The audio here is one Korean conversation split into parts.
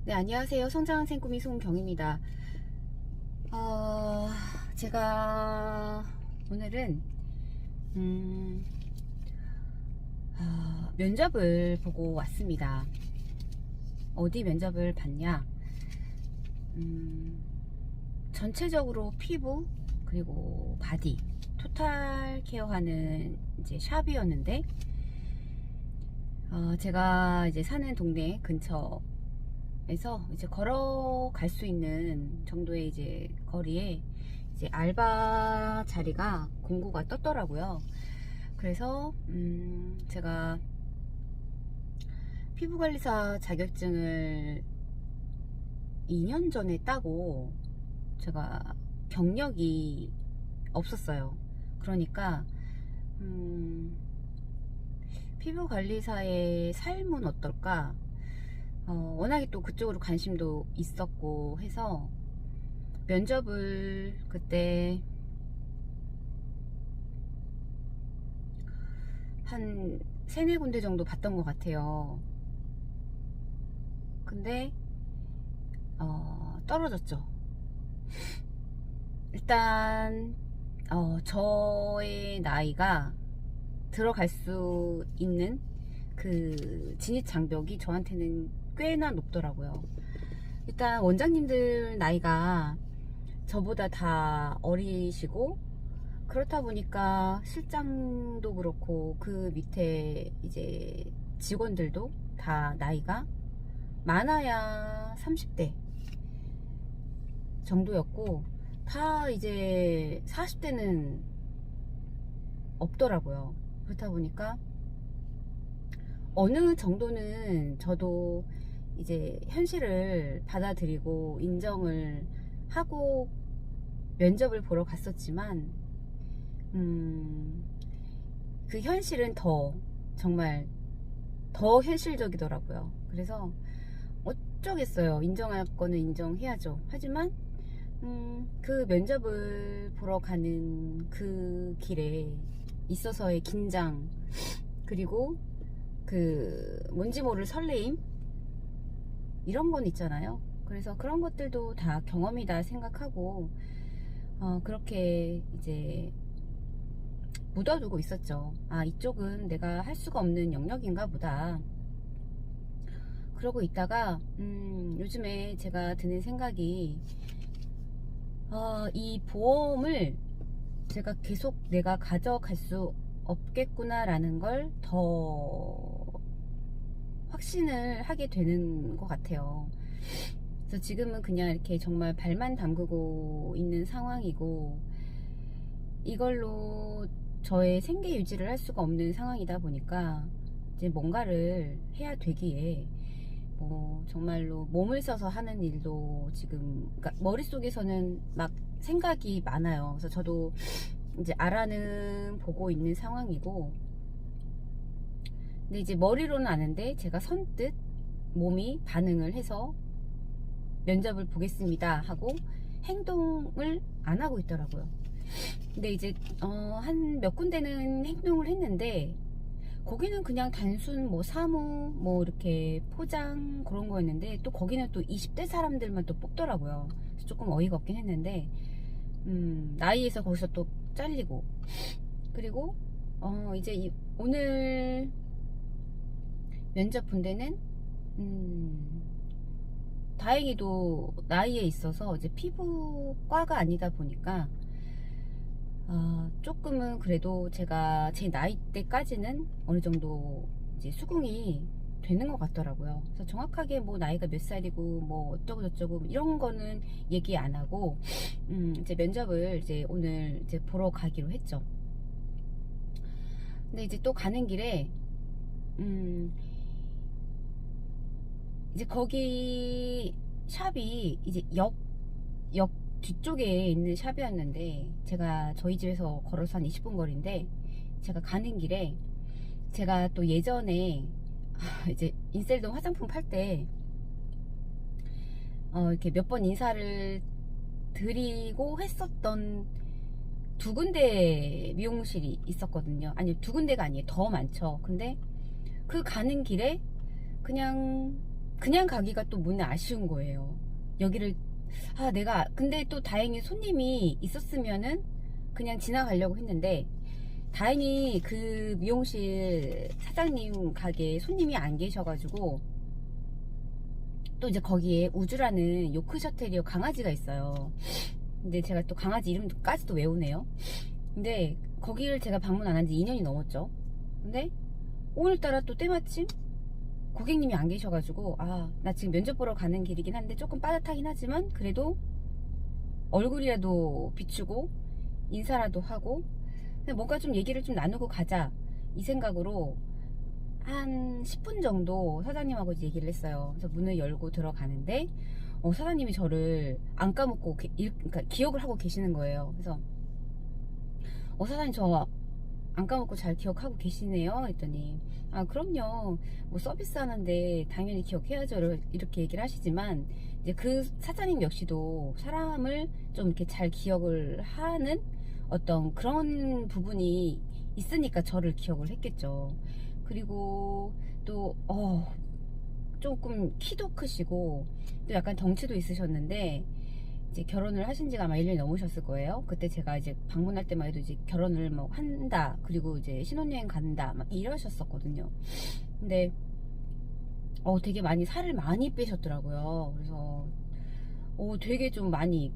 네, 안녕하세요. 성장한 생꾸미 송경입니다. 제가 오늘은 음, 면접을 보고 왔습니다. 어디 면접을 봤냐? 전체적으로 피부 그리고 바디 토탈 케어하는 이제 샵이었는데, 제가 이제 사는 동네 근처 에서 이제 걸어갈 수 있는 정도의 이제 거리에 이제 알바 자리가 공고가 떴더라고요. 그래서 제가 피부관리사 자격증을 2년 전에 따고 제가 경력이 없었어요. 그러니까 피부관리사의 삶은 어떨까? 워낙에 또 그쪽으로 관심도 있었고 해서 면접을 그때 한 세네 군데 정도 봤던 것 같아요. 근데 떨어졌죠. 일단 저의 나이가 들어갈 수 있는 그 진입 장벽이 저한테는 꽤나 높더라고요. 일단 원장님들 나이가 저보다 다 어리시고, 그렇다 보니까 실장도 그렇고 그 밑에 이제 직원들도 다 나이가 많아야 30대 정도였고, 다 이제 40대는 없더라고요. 그렇다 보니까 어느 정도는 저도 이제 현실을 받아들이고 인정을 하고 면접을 보러 갔었지만, 그 현실은 정말 더 현실적이더라고요. 그래서 어쩌겠어요. 인정할 거는 인정해야죠. 하지만 그 면접을 보러 가는 그 길에 있어서의 긴장, 그리고 그 뭔지 모를 설레임, 이런 건 있잖아요. 그래서 그런 것들도 다 경험이다 생각하고 그렇게 이제 묻어두고 있었죠. 이쪽은 내가 할 수가 없는 영역인가 보다. 그러고 있다가 요즘에 제가 드는 생각이, 이 보험을 제가 계속 내가 가져갈 수 없겠구나 라는 걸 더 확신을 하게 되는 것 같아요. 그래서 지금은 그냥 이렇게 정말 발만 담그고 있는 상황이고, 이걸로 저의 생계 유지를 할 수가 없는 상황이다 보니까 이제 뭔가를 해야 되기에, 뭐 정말로 몸을 써서 하는 일도 지금, 그러니까 머릿속에서는 막 생각이 많아요. 그래서 저도 이제 알아는 보고 있는 상황이고, 근데 이제 머리로는 아는데 제가 선뜻 몸이 반응을 해서 면접을 보겠습니다 하고 행동을 안 하고 있더라고요. 근데 이제 한 몇 군데는 행동을 했는데, 거기는 그냥 단순 뭐 사무 뭐 이렇게 포장 그런 거였는데, 또 거기는 또 20대 사람들만 또 뽑더라고요. 그래서 조금 어이가 없긴 했는데, 나이에서 거기서 또 잘리고, 그리고 이제 오늘 면접 본 데는 다행히도 나이에 있어서 이제 피부과가 아니다 보니까 조금은 그래도 제가 제 나이 때까지는 어느 정도 이제 수긍이 되는 것 같더라고요. 그래서 정확하게 뭐 나이가 몇 살이고 뭐 어쩌고 저쩌고 이런 거는 얘기 안 하고 이제 면접을 이제 오늘 이제 보러 가기로 했죠. 근데 이제 또 가는 길에 이제 거기 샵이 이제 역 뒤쪽에 있는 샵이었는데, 제가 저희 집에서 걸어서 한 20분 거리인데, 제가 가는 길에 제가 또 예전에 이제 인셀동 화장품 팔 때 이렇게 몇 번 인사를 드리고 했었던 두 군데 미용실이 있었거든요. 아니, 두 군데가 아니에요. 더 많죠. 근데 그 가는 길에 그냥 그냥 가기가 또 문에 아쉬운 거예요. 여기를 내가 근데 또 다행히 손님이 있었으면은 그냥 지나가려고 했는데 다행히 그 미용실 사장님 가게에 손님이 안 계셔가지고 또 이제 거기에 우주라는 요크셔테리어 강아지가 있어요. 근데 제가 또 강아지 이름까지도 외우네요. 근데 거기를 제가 방문 안 한 지 2년이 넘었죠. 근데 오늘따라 또 때마침 고객님이 안 계셔가지고 나 지금 면접 보러 가는 길이긴 한데 조금 빠듯하긴 하지만 그래도 얼굴이라도 비추고 인사라도 하고 뭔가 좀 얘기를 좀 나누고 가자 이 생각으로 한 10분 정도 사장님하고 얘기를 했어요. 그래서 문을 열고 들어가는데 사장님이 저를 안 까먹고 그러니까 기억을 하고 계시는 거예요. 그래서 사장님 저 안 까먹고 잘 기억하고 계시네요 했더니 그럼요 뭐 서비스 하는데 당연히 기억해야죠 이렇게 얘기를 하시지만 이제 그 사장님 역시도 사람을 좀 이렇게 잘 기억을 하는 어떤 그런 부분이 있으니까 저를 기억을 했겠죠. 그리고 또 조금 키도 크시고 또 약간 덩치도 있으셨는데 이제 결혼을 하신 지가 아마 1년이 넘으셨을 거예요. 그때 제가 이제 방문할 때만 해도 이제 결혼을 뭐 한다 그리고 이제 신혼여행 간다 막 이러셨었거든요. 근데 되게 많이 살을 많이 빼셨더라고요. 그래서 되게 좀 많이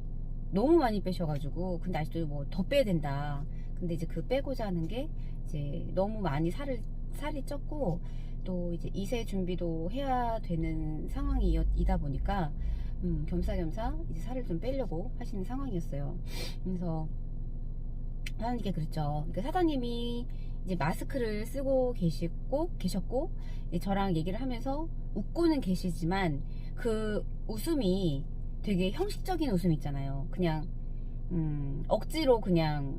너무 많이 빼셔가지고 근데 아직도 뭐 더 빼야 된다. 근데 이제 그 빼고자 하는 게 이제 너무 많이 살이 쪘고 또 이제 2세 준비도 해야 되는 상황이다 보니까 겸사겸사 이제 살을 좀 빼려고 하시는 상황이었어요. 그래서 사장님께 그랬죠. 그러니까 사장님이 이제 마스크를 쓰고 계셨고 이제 저랑 얘기를 하면서 웃고는 계시지만 그 웃음이 되게 형식적인 웃음 있잖아요. 그냥 억지로 그냥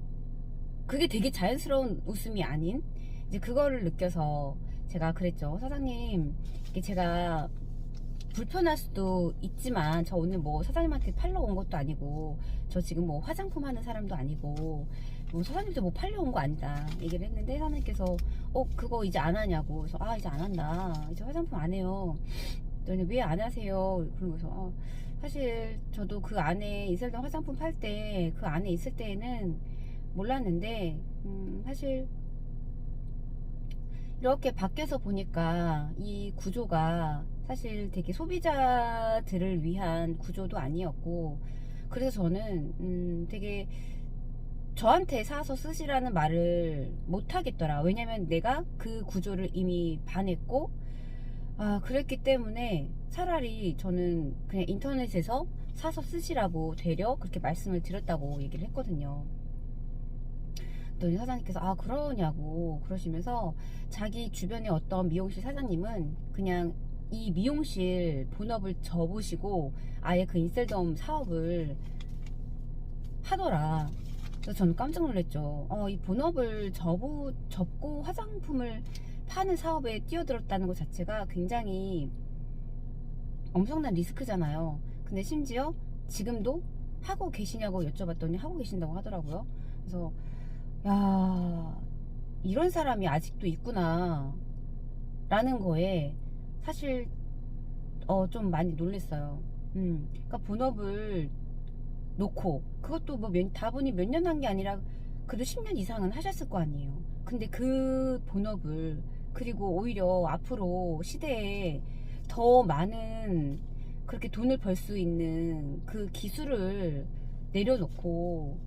그게 되게 자연스러운 웃음이 아닌 이제 그거를 느껴서 제가 그랬죠. 사장님 이게 제가 불편할 수도 있지만 저 오늘 뭐 사장님한테 팔러 온 것도 아니고 저 지금 뭐 화장품 하는 사람도 아니고 뭐 사장님도 뭐 팔러 온 거 아니다 얘기를 했는데 사장님께서 그거 이제 안 하냐고. 그래서 이제 안 한다 이제 화장품 안 해요. 그랬더니 왜 안 하세요? 그러면서 사실 저도 그 안에 이슬던 화장품 팔 때 그 안에 있을 때는 몰랐는데 사실 이렇게 밖에서 보니까 이 구조가 사실 되게 소비자들을 위한 구조도 아니었고 그래서 저는 되게 저한테 사서 쓰시라는 말을 못 하겠더라. 왜냐면 내가 그 구조를 이미 반했고 그랬기 때문에 차라리 저는 그냥 인터넷에서 사서 쓰시라고 되려 그렇게 말씀을 드렸다고 얘기를 했거든요. 그랬더니 사장님께서 그러냐고 그러시면서 자기 주변에 어떤 미용실 사장님은 그냥 이 미용실 본업을 접으시고 아예 그 인셀덤 사업을 하더라. 그래서 저는 깜짝 놀랐죠. 이 본업을 접고 화장품을 파는 사업에 뛰어들었다는 것 자체가 굉장히 엄청난 리스크잖아요. 근데 심지어 지금도 하고 계시냐고 여쭤봤더니 하고 계신다고 하더라고요. 그래서 야, 이런 사람이 아직도 있구나 라는 거에 사실 좀 많이 놀랬어요. 그러니까 본업을 놓고 그것도 뭐 다분히 몇 년 한 게 아니라 그래도 10년 이상은 하셨을 거 아니에요. 근데 그 본업을 그리고 오히려 앞으로 시대에 더 많은 그렇게 돈을 벌 수 있는 그 기술을 내려놓고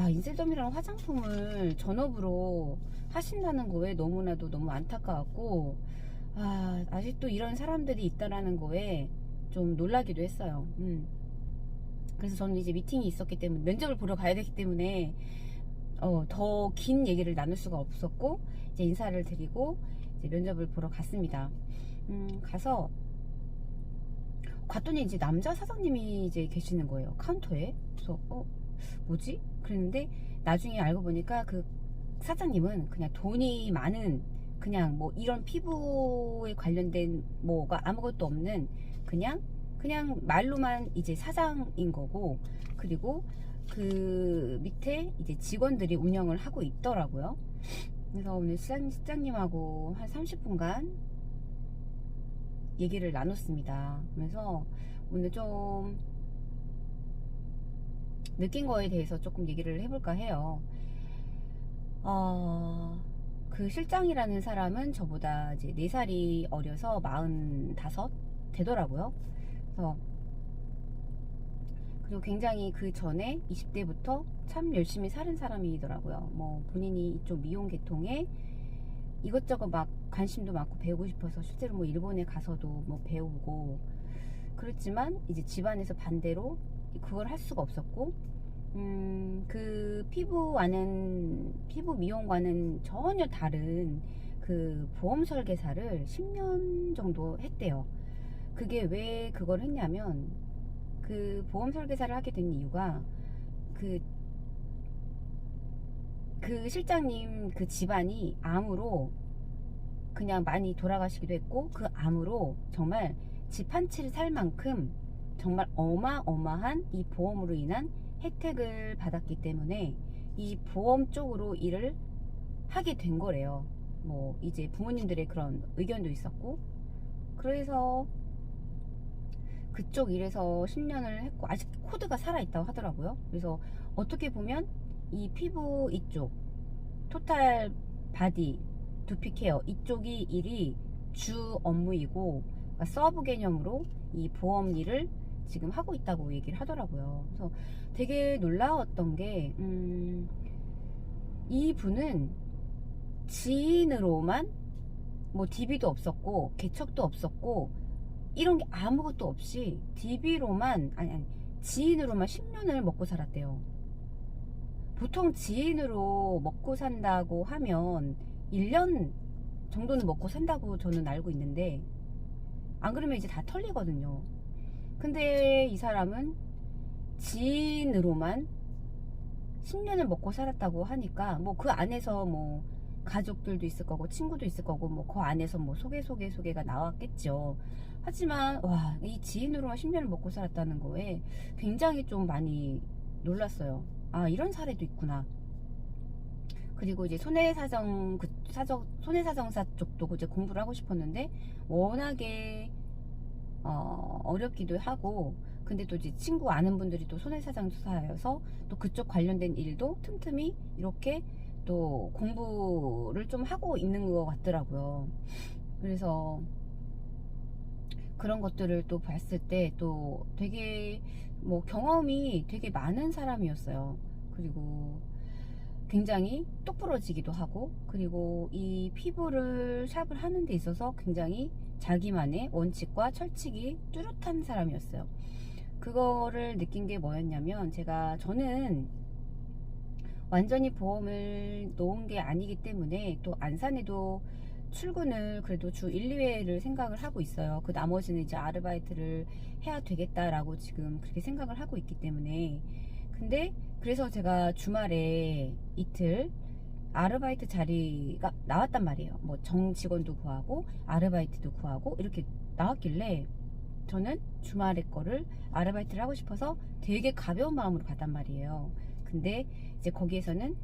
인셀덤이라는 화장품을 전업으로 하신다는 거에 너무나도 너무 안타까웠고 아직도 이런 사람들이 있다라는 거에 좀 놀라기도 했어요. 그래서 저는 이제 미팅이 있었기 때문에 면접을 보러 가야 되기 때문에 더 긴 얘기를 나눌 수가 없었고 이제 인사를 드리고 이제 면접을 보러 갔습니다. 가서 갔더니 이제 남자 사장님이 이제 계시는 거예요, 카운터에. 그래서 뭐지? 그랬는데 나중에 알고 보니까 그 사장님은 그냥 돈이 많은 그냥 뭐 이런 피부에 관련된 뭐가 아무것도 없는 그냥 말로만 이제 사장인 거고 그리고 그 밑에 이제 직원들이 운영을 하고 있더라고요. 그래서 오늘 시장님하고 한 30분간 얘기를 나눴습니다. 그래서 오늘 좀 느낀 거에 대해서 조금 얘기를 해볼까 해요. 그 실장이라는 사람은 저보다 이제 4살이 어려서 45 되더라고요. 그래서 그리고 굉장히 그 전에 20대부터 참 열심히 사는 사람이더라고요. 뭐 본인이 이쪽 미용 계통에 이것저것 막 관심도 많고 배우고 싶어서 실제로 뭐 일본에 가서도 뭐 배우고 그렇지만 이제 집안에서 반대로 그걸 할 수가 없었고 그 피부 미용과는 전혀 다른 그 보험 설계사를 10년 정도 했대요. 그게 왜 그걸 했냐면 그 보험 설계사를 하게 된 이유가 그 실장님 그 집안이 암으로 그냥 많이 돌아가시기도 했고 그 암으로 정말 집 한 채를 살 만큼 정말 어마어마한 이 보험으로 인한 혜택을 받았기 때문에 이 보험 쪽으로 일을 하게 된 거래요. 뭐 이제 부모님들의 그런 의견도 있었고 그래서 그쪽 일에서 10년을 했고 아직 코드가 살아있다고 하더라고요. 그래서 어떻게 보면 이 피부 이쪽 토탈 바디 두피 케어 이쪽이 일이 주 업무이고 그러니까 서브 개념으로 이 보험 일을 지금 하고 있다고 얘기를 하더라고요. 그래서 되게 놀라웠던 게 이분은 지인으로만 뭐 DB도 없었고 개척도 없었고 이런 게 아무것도 없이 DB로만 아니 지인으로만 10년을 먹고 살았대요. 보통 지인으로 먹고 산다고 하면 1년 정도는 먹고 산다고 저는 알고 있는데 안 그러면 이제 다 털리거든요. 근데 이 사람은 지인으로만 10년을 먹고 살았다고 하니까 뭐 그 안에서 뭐 가족들도 있을 거고 친구도 있을 거고 뭐 그 안에서 뭐 소개가 나왔겠죠. 하지만 와, 이 지인으로만 10년을 먹고 살았다는 거에 굉장히 좀 많이 놀랐어요. 아, 이런 사례도 있구나. 그리고 이제 손해사정사 쪽도 이제 공부를 하고 싶었는데 워낙에 어렵기도 하고 근데 또 이제 친구 아는 분들이 또 손해사정사여서 또 그쪽 관련된 일도 틈틈이 이렇게 또 공부를 좀 하고 있는 것 같더라고요. 그래서 그런 것들을 또 봤을 때 또 되게 뭐 경험이 되게 많은 사람이었어요. 그리고 굉장히 똑부러지기도 하고 그리고 이 피부를 샵을 하는 데 있어서 굉장히 자기만의 원칙과 철칙이 뚜렷한 사람이었어요. 그거를 느낀 게 뭐였냐면 저는 완전히 보험을 놓은 게 아니기 때문에 또 안산에도 출근을 그래도 주 1, 2회를 생각을 하고 있어요. 그 나머지는 이제 아르바이트를 해야 되겠다라고 지금 그렇게 생각을 하고 있기 때문에 근데 그래서 제가 주말에 이틀 아르바이트 자리가 나왔단 말이에요. 뭐 정직원도 구하고 아르바이트도 구하고 이렇게 나왔길래 저는 주말에 거를 아르바이트를 하고 싶어서 되게 가벼운 마음으로 갔단 말이에요. 근데 이제 거기에서는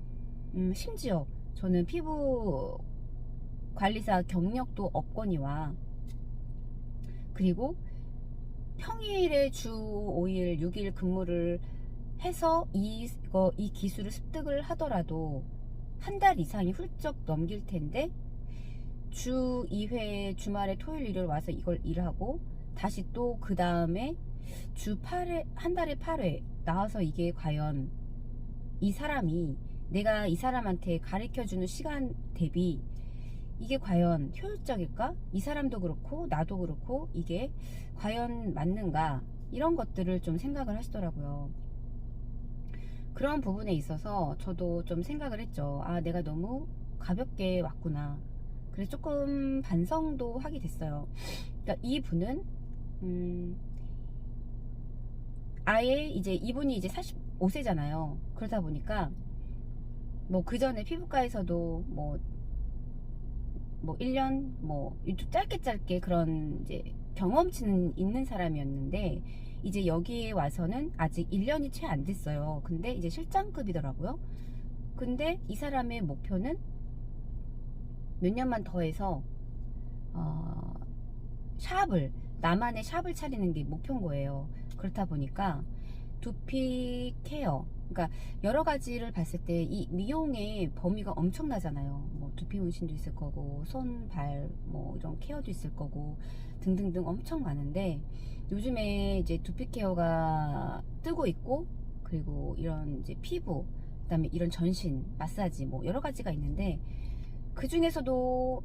심지어 저는 피부 관리사 경력도 없거니와 그리고 평일에 주 5일 6일 근무를 해서 이 기술을 습득을 하더라도 한 달 이상이 훌쩍 넘길 텐데 주 2회 주말에 토요일 일요일 와서 이걸 일하고 다시 또 그 다음에 주 8회 한 달에 8회 나와서 이게 과연 이 사람이 내가 이 사람한테 가르쳐주는 시간 대비 이게 과연 효율적일까? 이 사람도 그렇고 나도 그렇고 이게 과연 맞는가? 이런 것들을 좀 생각을 하시더라고요. 그런 부분에 있어서 저도 좀 생각을 했죠. 아, 내가 너무 가볍게 왔구나. 그래서 조금 반성도 하게 됐어요. 그러니까 이분은 아예 이제 이분이 이제 45세잖아요. 그러다 보니까 뭐 그 전에 피부과에서도 뭐 1년 뭐 짧게 그런 이제 경험치는 있는 사람이었는데 이제 여기에 와서는 아직 1년이 채 안 됐어요. 근데 이제 실장급이더라고요. 근데 이 사람의 목표는 몇 년만 더 해서 샵을, 나만의 샵을 차리는 게 목표인 거예요. 그렇다 보니까 두피 케어, 그러니까 여러 가지를 봤을 때 이 미용의 범위가 엄청나잖아요. 뭐 두피 문신도 있을 거고, 손, 발, 뭐 이런 케어도 있을 거고, 등등등 엄청 많은데, 요즘에 이제 두피 케어가 뜨고 있고, 그리고 이런 이제 피부, 그다음에 이런 전신, 마사지, 뭐 여러 가지가 있는데, 그 중에서도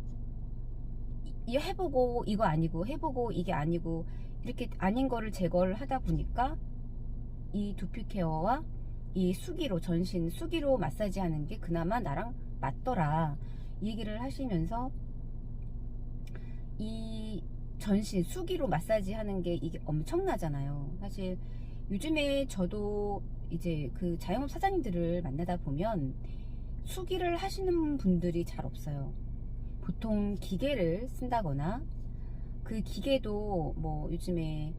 이 해보고 이거 아니고, 해보고 이게 아니고, 이렇게 아닌 거를 제거를 하다 보니까 이 두피 케어와 이 수기로, 전신 수기로 마사지 하는 게 그나마 나랑 맞더라, 이 얘기를 하시면서, 이 전신 수기로 마사지 하는 게 이게 엄청나잖아요. 사실 요즘에 저도 이제 그 자영업 사장님들을 만나다 보면 수기를 하시는 분들이 잘 없어요. 보통 기계를 쓴다거나, 그 기계도 뭐 요즘에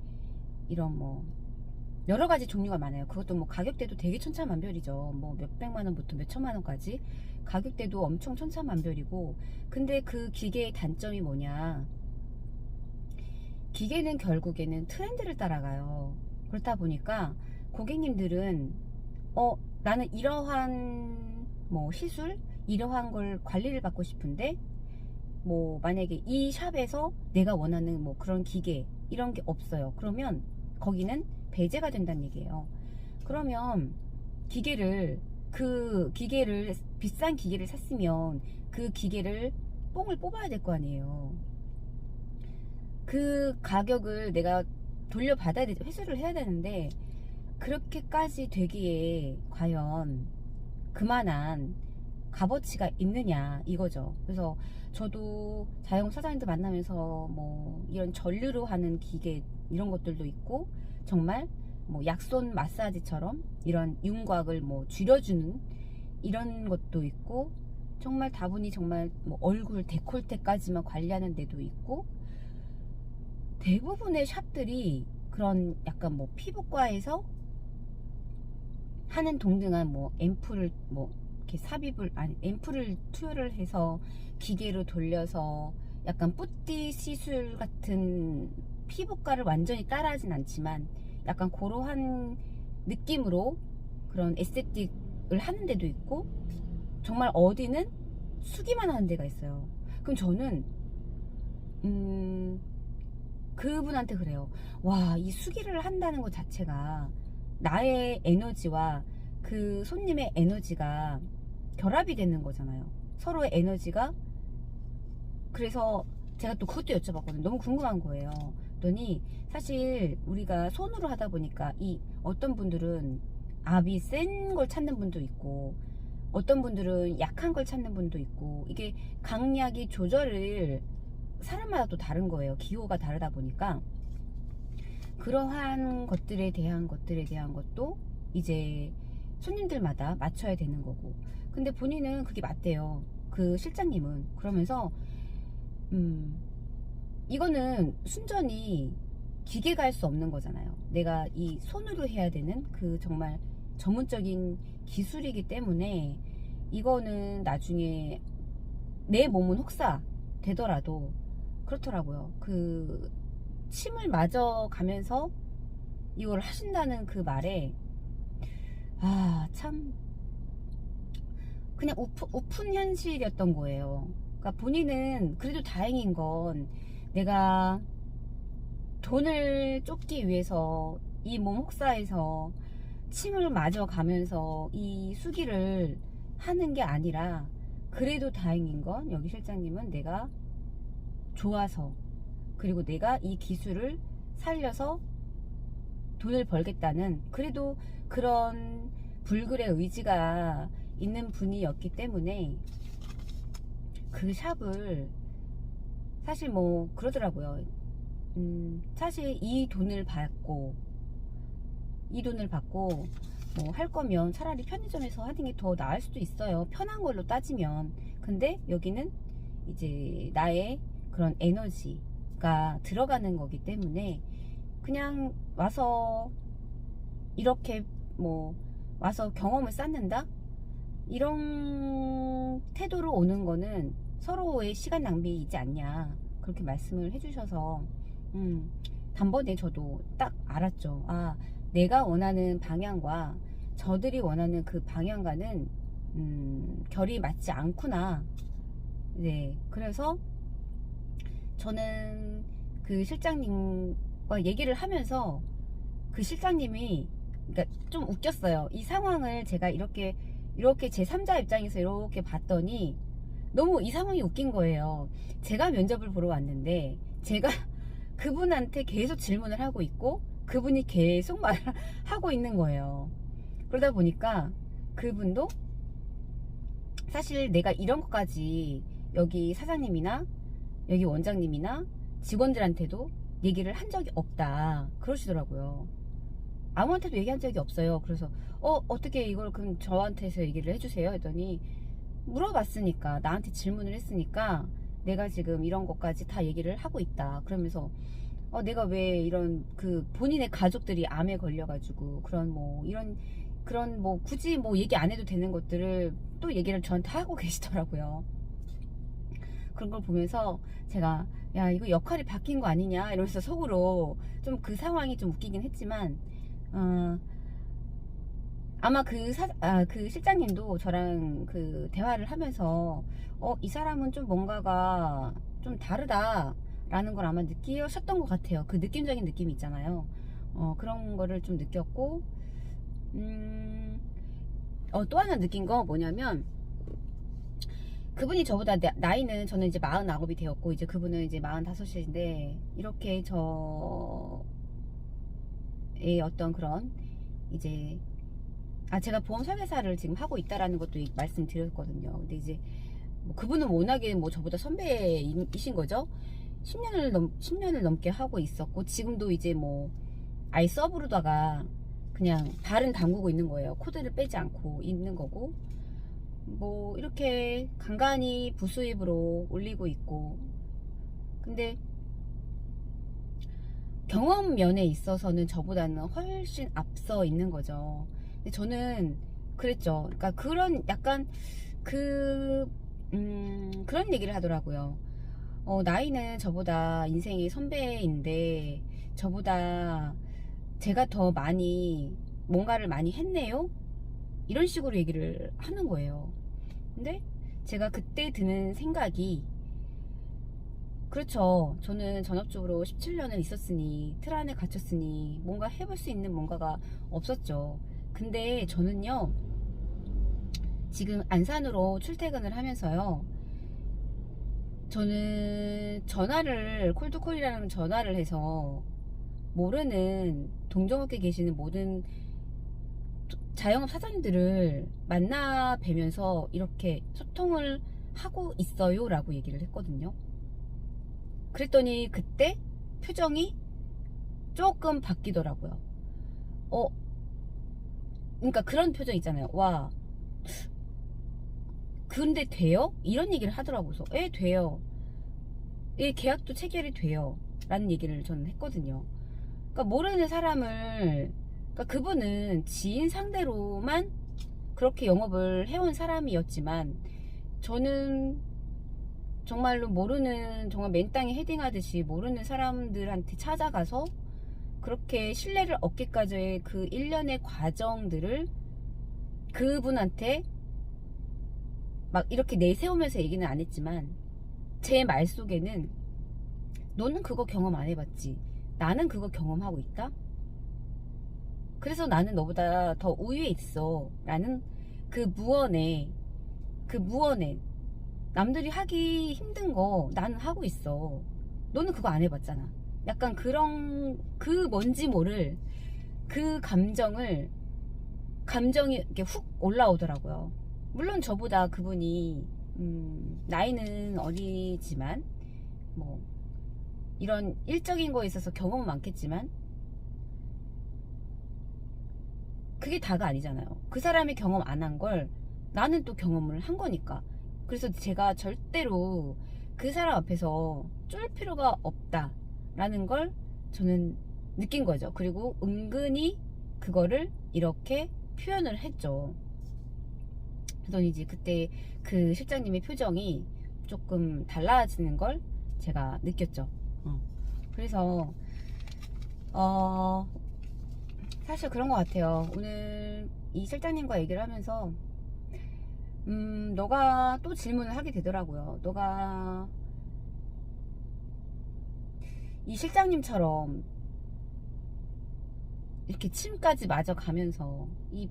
이런 뭐 여러 가지 종류가 많아요. 그것도 뭐 가격대도 되게 천차만별이죠. 뭐 몇백만 원부터 몇천만 원까지 가격대도 엄청 천차만별이고, 근데 그 기계의 단점이 뭐냐, 기계는 결국에는 트렌드를 따라가요. 그렇다 보니까 고객님들은 나는 이러한 뭐 시술, 이러한 걸 관리를 받고 싶은데, 뭐 만약에 이 샵에서 내가 원하는 뭐 그런 기계 이런 게 없어요. 그러면 거기는 배제가 된다는 얘기예요. 그러면 그 기계를 비싼 기계를 샀으면 그 기계를 뽕을 뽑아야 될 거 아니에요. 그 가격을 내가 돌려받아야 되죠. 회수를 해야 되는데, 그렇게까지 되기에 과연 그만한 값어치가 있느냐, 이거죠. 그래서 저도 자영업 사장님들 만나면서 뭐 이런 전류로 하는 기계 이런 것들도 있고, 정말 뭐 약손 마사지처럼 이런 윤곽을 뭐 줄여주는 이런 것도 있고, 정말 다분히 정말 뭐 얼굴 데콜테까지만 관리하는 데도 있고, 대부분의 샵들이 그런 약간 뭐 피부과에서 하는 동등한 뭐 앰플을 뭐 이렇게 삽입을, 아니 앰플을 투여를 해서 기계로 돌려서 약간 뿌띠 시술 같은, 피부과를 완전히 따라하진 않지만 약간 그러한 느낌으로 그런 에스테틱을 하는 데도 있고, 정말 어디는 수기만 하는 데가 있어요. 그럼 저는 그분한테 그래요. 와, 이 수기를 한다는 것 자체가 나의 에너지와 그 손님의 에너지가 결합이 되는 거잖아요. 서로의 에너지가. 그래서 제가 또 그것도 여쭤봤거든요. 너무 궁금한 거예요. 그랬더니 사실 우리가 손으로 하다 보니까 이 어떤 분들은 압이 센 걸 찾는 분도 있고, 어떤 분들은 약한 걸 찾는 분도 있고, 이게 강약이 조절을 사람마다 또 다른 거예요. 기호가 다르다 보니까 그러한 것들에 대한 것도 이제 손님들마다 맞춰야 되는 거고. 근데 본인은 그게 맞대요. 그 실장님은. 그러면서 이거는 순전히 기계가 할 수 없는 거잖아요. 내가 이 손으로 해야 되는 그 정말 전문적인 기술이기 때문에, 이거는 나중에 내 몸은 혹사 되더라도 그렇더라고요. 그 침을 맞아 가면서 이걸 하신다는 그 말에, 참 그냥 우픈 현실이었던 거예요. 그러니까 본인은 그래도 다행인 건, 내가 돈을 쫓기 위해서 이 몸 혹사에서 침을 맞아 가면서 이 수기를 하는 게 아니라, 그래도 다행인 건 여기 실장님은 내가 좋아서, 그리고 내가 이 기술을 살려서 돈을 벌겠다는, 그래도 그런 불굴의 의지가 있는 분이었기 때문에 그 샵을, 사실 뭐 그러더라고요. 사실 이 돈을 받고 뭐 할 거면 차라리 편의점에서 하는 게 더 나을 수도 있어요. 편한 걸로 따지면. 근데 여기는 이제 나의 그런 에너지가 들어가는 거기 때문에, 그냥 와서 이렇게 뭐 와서 경험을 쌓는다, 이런 태도로 오는 거는 서로의 시간 낭비이지 않냐, 그렇게 말씀을 해주셔서 단번에 저도 딱 알았죠. 아, 내가 원하는 방향과 저들이 원하는 그 방향과는 결이 맞지 않구나. 네, 그래서 저는 그 실장님과 얘기를 하면서 그 실장님이, 그러니까 좀 웃겼어요. 이 상황을 제가 이렇게 제3자 입장에서 이렇게 봤더니 너무 이 상황이 웃긴 거예요. 제가 면접을 보러 왔는데 제가 그분한테 계속 질문을 하고 있고 그분이 계속 말을 하고 있는 거예요. 그러다 보니까 그분도 사실 내가 이런 것까지 여기 사장님이나 여기 원장님이나 직원들한테도 얘기를 한 적이 없다 그러시더라고요. 아무한테도 얘기한 적이 없어요. 그래서 어떻게 이걸 그럼 저한테서 얘기를 해주세요 했더니, 물어봤으니까, 나한테 질문을 했으니까 내가 지금 이런 것까지 다 얘기를 하고 있다 그러면서, 내가 왜 이런 그 본인의 가족들이 암에 걸려가지고 그런 뭐 굳이 뭐 얘기 안 해도 되는 것들을 또 얘기를 저한테 하고 계시더라고요. 그런 걸 보면서 제가, 야, 이거 역할이 바뀐 거 아니냐 이러면서 속으로 좀 그 상황이 좀 웃기긴 했지만, 아마 그 실장님도 저랑 그 대화를 하면서 이 사람은 좀 뭔가가 좀 다르다라는 걸 아마 느끼셨던 것 같아요. 그 느낌적인 느낌이 있잖아요. 그런 거를 좀 느꼈고, 또 하나 느낀 거 뭐냐면, 그분이 저보다 나이는, 저는 이제 49이 되었고 이제 그분은 이제 45인데, 이렇게 저의 어떤 그런 이제, 제가 보험 설계사를 지금 하고 있다라는 것도 말씀드렸거든요. 근데 이제 뭐 그분은 워낙에 뭐 저보다 선배이신 거죠. 10년을 넘게 하고 있었고, 지금도 이제 뭐 아예 서브로다가 그냥 발은 담그고 있는 거예요. 코드를 빼지 않고 있는 거고, 뭐 이렇게 간간히 부수입으로 올리고 있고. 근데 경험 면에 있어서는 저보다는 훨씬 앞서 있는 거죠. 근데 저는 그랬죠. 그러니까 그런 약간 그런 얘기를 하더라고요. 나이는 저보다 인생의 선배인데 저보다 제가 더 많이 뭔가를 많이 했네요? 이런 식으로 얘기를 하는 거예요. 근데 제가 그때 드는 생각이, 그렇죠. 저는 전업주부로 17년을 있었으니, 틀 안에 갇혔으니 뭔가 해볼 수 있는 뭔가가 없었죠. 근데 저는요, 지금 안산으로 출퇴근을 하면서요, 저는 콜드콜이라는 전화를 해서 모르는 동종업계 계시는 모든 자영업 사장님들을 만나 뵈면서 이렇게 소통을 하고 있어요 라고 얘기를 했거든요. 그랬더니 그때 표정이 조금 바뀌더라고요. 그러니까 그런 표정 있잖아요. 와, 근데 돼요? 이런 얘기를 하더라고요. 그래서 돼요. 계약도 체결이 돼요 라는 얘기를 저는 했거든요. 그러니까 모르는 사람을, 그러니까 그분은 지인 상대로만 그렇게 영업을 해온 사람이었지만, 저는 정말로 모르는, 정말 맨땅에 헤딩하듯이 모르는 사람들한테 찾아가서 그렇게 신뢰를 얻기까지의 그 일련의 과정들을 그분한테 막 이렇게 내세우면서 얘기는 안 했지만, 제 말 속에는 너는 그거 경험 안 해봤지, 나는 그거 경험하고 있다, 그래서 나는 너보다 더 우위에 있어 라는 그 무언에 남들이 하기 힘든 거 나는 하고 있어, 너는 그거 안 해봤잖아, 약간 그런 그 뭔지 모를 그 감정이 이렇게 훅 올라오더라고요. 물론 저보다 그분이 나이는 어리지만 뭐 이런 일적인 거에 있어서 경험은 많겠지만 그게 다가 아니잖아요. 그 사람이 경험 안 한 걸 나는 또 경험을 한 거니까. 그래서 제가 절대로 그 사람 앞에서 쫄 필요가 없다라는 걸 저는 느낀 거죠. 그리고 은근히 그거를 이렇게 표현을 했죠. 그래서 이제 그때 그 실장님의 표정이 조금 달라지는 걸 제가 느꼈죠. 그래서 사실 그런 것 같아요. 오늘 이 실장님과 얘기를 하면서 너가 또 질문을 하게 되더라고요. 너가 이 실장님처럼 이렇게 침까지 맞아 가면서 이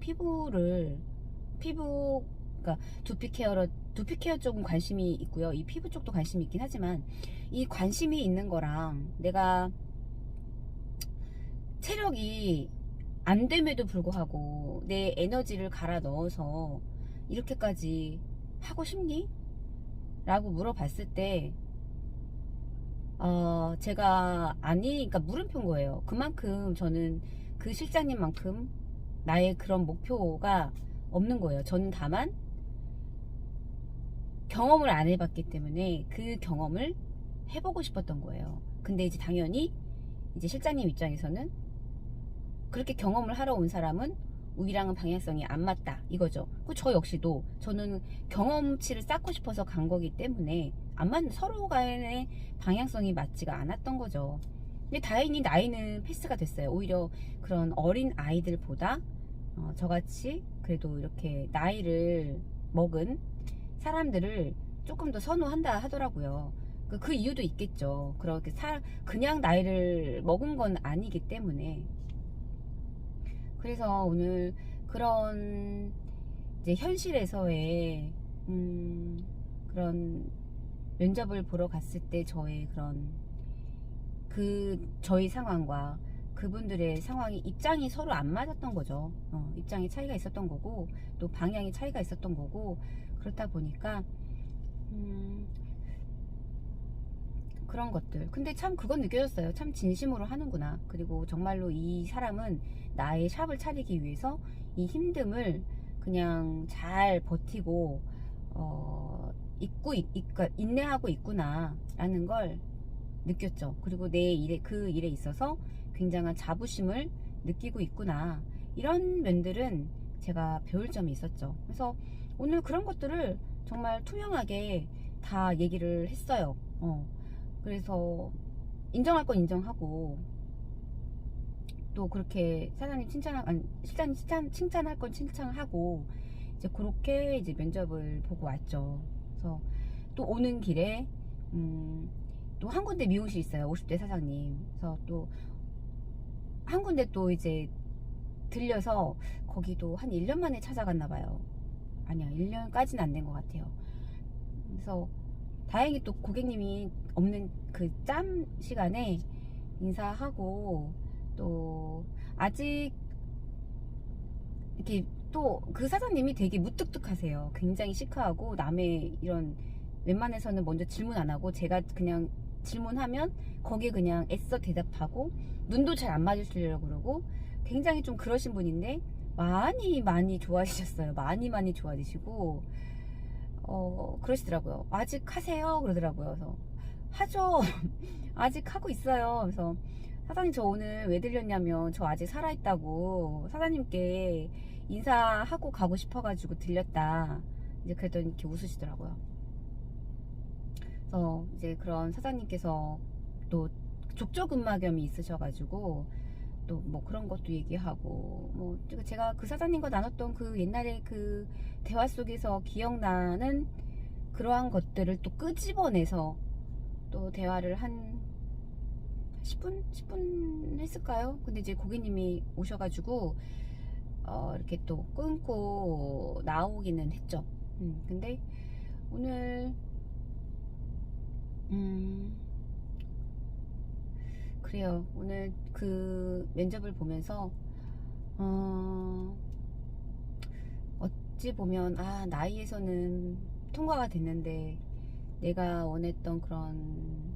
그러니까 두피 케어 쪽은 관심이 있고요. 이 피부 쪽도 관심이 있긴 하지만 이 관심이 있는 거랑 내가 체력이 안 됨에도 불구하고 내 에너지를 갈아 넣어서 이렇게까지 하고 싶니? 라고 물어봤을 때 제가 그러니까 물음표인 거예요. 그만큼 저는 그 실장님만큼 나의 그런 목표가 없는 거예요. 저는 다만 경험을 안 해봤기 때문에 그 경험을 해보고 싶었던 거예요. 근데 이제 당연히 이제 실장님 입장에서는 그렇게 경험을 하러 온 사람은 우리랑은 방향성이 안 맞다 이거죠. 저 역시도 저는 경험치를 쌓고 싶어서 간 거기 때문에 서로 간의 방향성이 맞지가 않았던 거죠. 근데 다행히 나이는 패스가 됐어요. 오히려 그런 어린 아이들보다 저같이 그래도 이렇게 나이를 먹은 사람들을 조금 더 선호한다 하더라고요. 그 이유도 있겠죠. 그렇게 그냥 나이를 먹은 건 아니기 때문에. 그래서 오늘 그런 이제 현실에서의 그런 면접을 보러 갔을 때 저의 저희 상황과 그분들의 상황이 입장이 서로 안 맞았던 거죠. 입장의 차이가 있었던 거고 또 방향의 차이가 있었던 거고 그렇다 보니까 그런 것들. 근데 참 그건 느껴졌어요. 참 진심으로 하는구나. 그리고 정말로 이 사람은 나의 샵을 차리기 위해서 이 힘듦을 그냥 잘 버티고 인내하고 있구나 라는 걸 느꼈죠. 그리고 그 일에 있어서 굉장한 자부심을 느끼고 있구나. 이런 면들은 제가 배울 점이 있었죠. 그래서 오늘 그런 것들을 정말 투명하게 다 얘기를 했어요. 그래서 인정할 건 인정하고 또 그렇게 실장님 칭찬할 건 칭찬하고 이제 그렇게 이제 면접을 보고 왔죠. 그래서 또 오는 길에 또 한 군데 미용실 있어요. 50대 사장님. 그래서 또 한 군데 또 이제 들려서 거기도 한 1년 만에 찾아갔나 봐요. 아니야, 1년까지는 안 된 것 같아요. 그래서 다행히 또 고객님이 없는 그 짬 시간에 인사하고 또 아직 이렇게 또 그 사장님이 되게 무뚝뚝하세요. 굉장히 시크하고 남의 이런 웬만해서는 먼저 질문 안 하고 제가 그냥 질문하면 거기에 그냥 애써 대답하고 눈도 잘 안 마주치려고 그러고 굉장히 좀 그러신 분인데 많이 좋아지셨어요. 많이 좋아지시고 그러시더라고요. 아직 하세요? 그러더라고요. 그래서 하죠. 아직 하고 있어요. 그래서 사장님 저 오늘 왜 들렸냐면 저 아직 살아있다고 사장님께 인사하고 가고 싶어가지고 들렸다. 이제 그랬더니 이렇게 웃으시더라고요. 그래서 이제 그런 사장님께서 또 족저근막염이 있으셔가지고 또 뭐 그런 것도 얘기하고 뭐 제가 그 사장님과 나눴던 그 옛날에 그 대화 속에서 기억나는 그러한 것들을 또 끄집어내서 또 대화를 한 10분 했을까요? 근데 이제 고객님이 오셔가지고 이렇게 또 끊고 나오기는 했죠. 근데 오늘 그래요. 오늘 그 면접을 보면서 어찌 보면 나이에서는 통과가 됐는데 내가 원했던 그런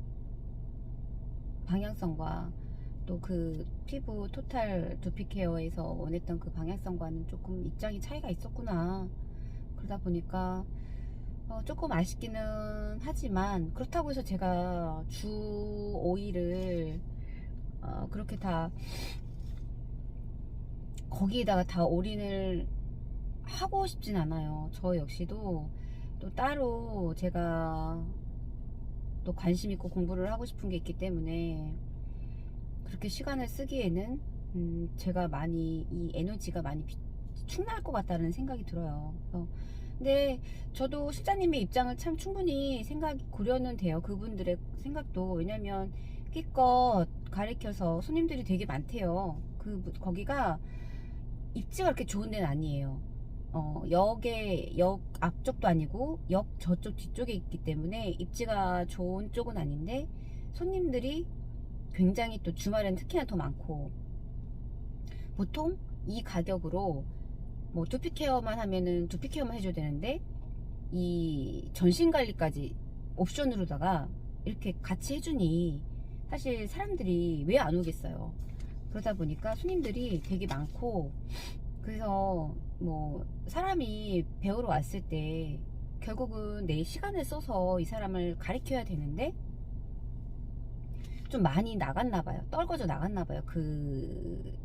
방향성과 또 그 피부 토탈 두피 케어에서 원했던 그 방향성과는 조금 입장이 차이가 있었구나. 그러다 보니까 조금 아쉽기는 하지만 그렇다고 해서 제가 주 5일을 그렇게 다 거기에다가 다 올인을 하고 싶진 않아요. 저 역시도 또 따로 제가 또 관심 있고 공부를 하고 싶은 게 있기 때문에 그렇게 시간을 쓰기에는 제가 많이 이 에너지가 많이 축날 것 같다는 생각이 들어요. 근데 저도 실장님의 입장을 참 충분히 고려는 돼요. 그분들의 생각도. 왜냐면 끼껏 가리켜서 손님들이 되게 많대요. 거기가 입지가 그렇게 좋은 데는 아니에요. 역 앞쪽도 아니고 역 저쪽 뒤쪽에 있기 때문에 입지가 좋은 쪽은 아닌데 손님들이 굉장히 또 주말엔 특히나 더 많고, 보통 이 가격으로 뭐 두피 케어만 하면은 두피 케어만 해줘야 되는데 이 전신 관리까지 옵션으로다가 이렇게 같이 해주니 사실 사람들이 왜 안 오겠어요. 그러다 보니까 손님들이 되게 많고, 그래서 뭐 사람이 배우러 왔을 때 결국은 내 시간을 써서 이 사람을 가르쳐야 되는데 좀 많이 나갔나 봐요. 떨궈져 나갔나 봐요. 그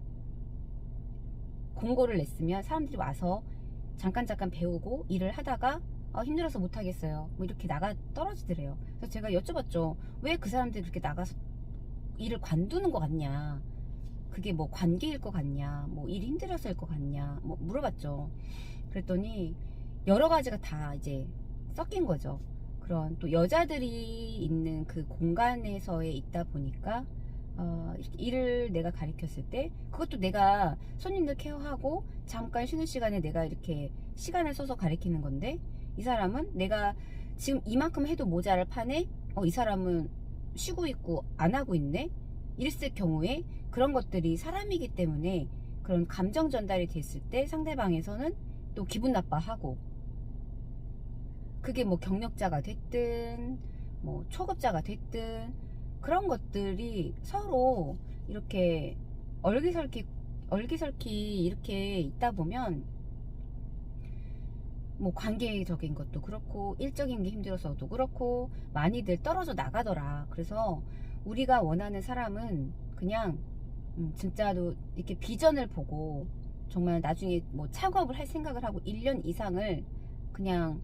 공고를 냈으면 사람들이 와서 잠깐 배우고 일을 하다가 힘들어서 못하겠어요, 뭐 이렇게 나가 떨어지더래요. 그래서 제가 여쭤봤죠. 왜 그 사람들이 그렇게 나가서 일을 관두는 것 같냐, 그게 뭐 관계일 것 같냐, 뭐 일이 힘들어서일 것 같냐, 뭐 물어봤죠. 그랬더니 여러 가지가 다 이제 섞인 거죠. 그런 또 여자들이 있는 그 공간에서에 있다 보니까 일을 내가 가르쳤을 때 그것도 내가 손님들 케어하고 잠깐 쉬는 시간에 내가 이렇게 시간을 써서 가르치는 건데, 이 사람은 내가 지금 이만큼 해도 모자랄 판에 이 사람은 쉬고 있고 안 하고 있네, 이랬을 경우에 그런 것들이 사람이기 때문에 그런 감정 전달이 됐을 때 상대방에서는 또 기분 나빠하고, 그게 뭐 경력자가 됐든 뭐 초급자가 됐든 그런 것들이 서로 이렇게 얼기설기 이렇게 있다 보면 뭐 관계적인 것도 그렇고 일적인 게 힘들어서도 그렇고 많이들 떨어져 나가더라. 그래서 우리가 원하는 사람은 그냥 진짜로 이렇게 비전을 보고 정말 나중에 뭐 창업을 할 생각을 하고 1년 이상을 그냥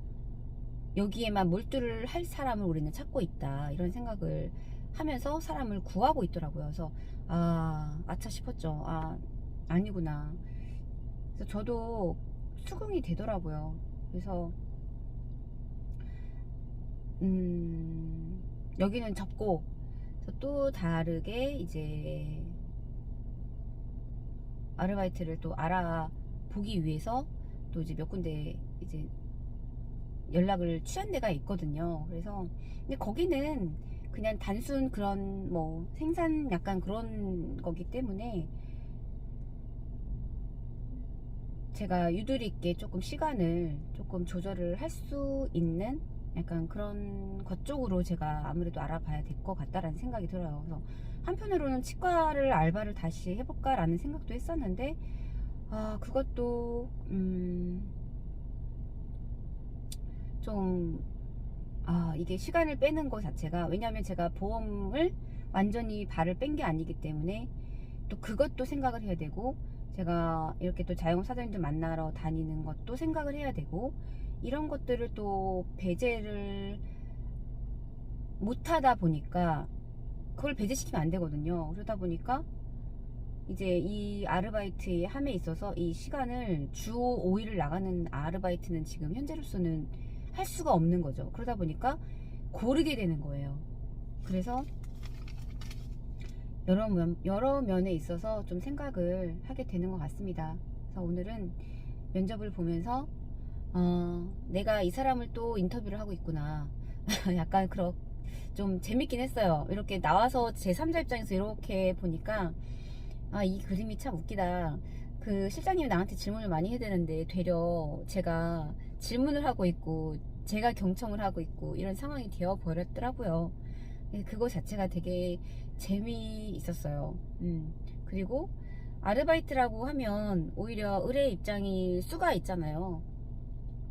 여기에만 몰두를 할 사람을 우리는 찾고 있다, 이런 생각을 하면서 사람을 구하고 있더라고요. 그래서 아차 싶었죠. 아니구나. 그래서 저도 수긍이 되더라고요. 그래서 여기는 접고, 그래서 또 다르게 이제 아르바이트를 또 알아보기 위해서 또 이제 몇 군데 이제 연락을 취한 데가 있거든요. 그래서 근데 거기는 그냥 단순 그런 뭐 생산 약간 그런 거기 때문에 제가 유도리 있게 조금 시간을 조금 조절을 할 수 있는 약간 그런 것 쪽으로 제가 아무래도 알아봐야 될 것 같다라는 생각이 들어요. 그래서 한편으로는 치과를 알바를 다시 해볼까라는 생각도 했었는데 그것도 좀 이게 시간을 빼는 것 자체가, 왜냐하면 제가 보험을 완전히 발을 뺀 게 아니기 때문에 또 그것도 생각을 해야 되고, 제가 이렇게 또 자영사장님들 만나러 다니는 것도 생각을 해야 되고, 이런 것들을 또 배제를 못하다 보니까 그걸 배제시키면 안 되거든요. 그러다 보니까 이제 이 아르바이트의 함에 있어서 이 시간을 주 5일을 나가는 아르바이트는 지금 현재로서는 할 수가 없는 거죠. 그러다 보니까 고르게 되는 거예요. 그래서 여러 면에 있어서 좀 생각을 하게 되는 것 같습니다. 그래서 오늘은 면접을 보면서 내가 이 사람을 또 인터뷰를 하고 있구나 약간 좀 재밌긴 했어요. 이렇게 나와서 제 3자 입장에서 이렇게 보니까 이 그림이 참 웃기다. 그 실장님이 나한테 질문을 많이 해야 되는데 되려 제가 질문을 하고 있고 제가 경청을 하고 있고 이런 상황이 되어 버렸더라고요. 그거 자체가 되게 재미있었어요. 그리고 아르바이트라고 하면 오히려 의뢰 입장이 수가 있잖아요.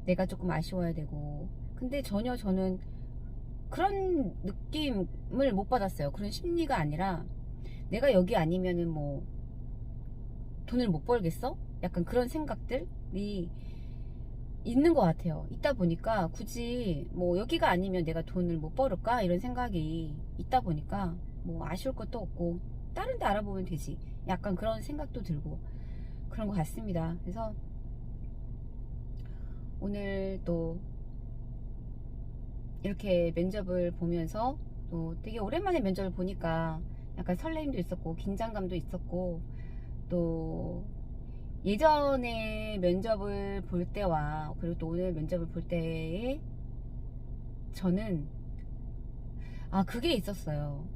내가 조금 아쉬워야 되고. 근데 전혀 저는 그런 느낌을 못 받았어요. 그런 심리가 아니라 내가 여기 아니면은 뭐 돈을 못 벌겠어? 약간 그런 생각들이 있는 것 같아요. 있다 보니까 굳이 뭐 여기가 아니면 내가 돈을 못 벌을까? 이런 생각이 있다 보니까 뭐 아쉬울 것도 없고 다른 데 알아보면 되지. 약간 그런 생각도 들고 그런 것 같습니다. 그래서 오늘 또 이렇게 면접을 보면서 또 되게 오랜만에 면접을 보니까 약간 설레임도 있었고 긴장감도 있었고, 또 예전에 면접을 볼 때와 그리고 또 오늘 면접을 볼 때에 저는 그게 있었어요.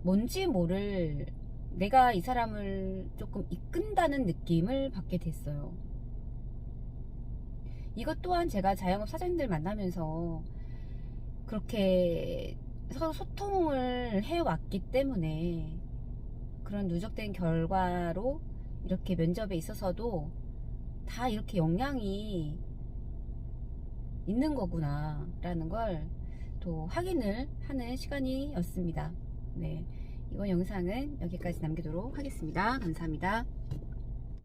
뭔지 모를 내가 이 사람을 조금 이끈다는 느낌을 받게 됐어요. 이것 또한 제가 자영업 사장님들 만나면서 그렇게 서로 소통을 해왔기 때문에 그런 누적된 결과로 이렇게 면접에 있어서도 다 이렇게 영향이 있는 거구나 라는 걸 또 확인을 하는 시간이었습니다. 네, 이번 영상은 여기까지 남기도록 하겠습니다. 감사합니다.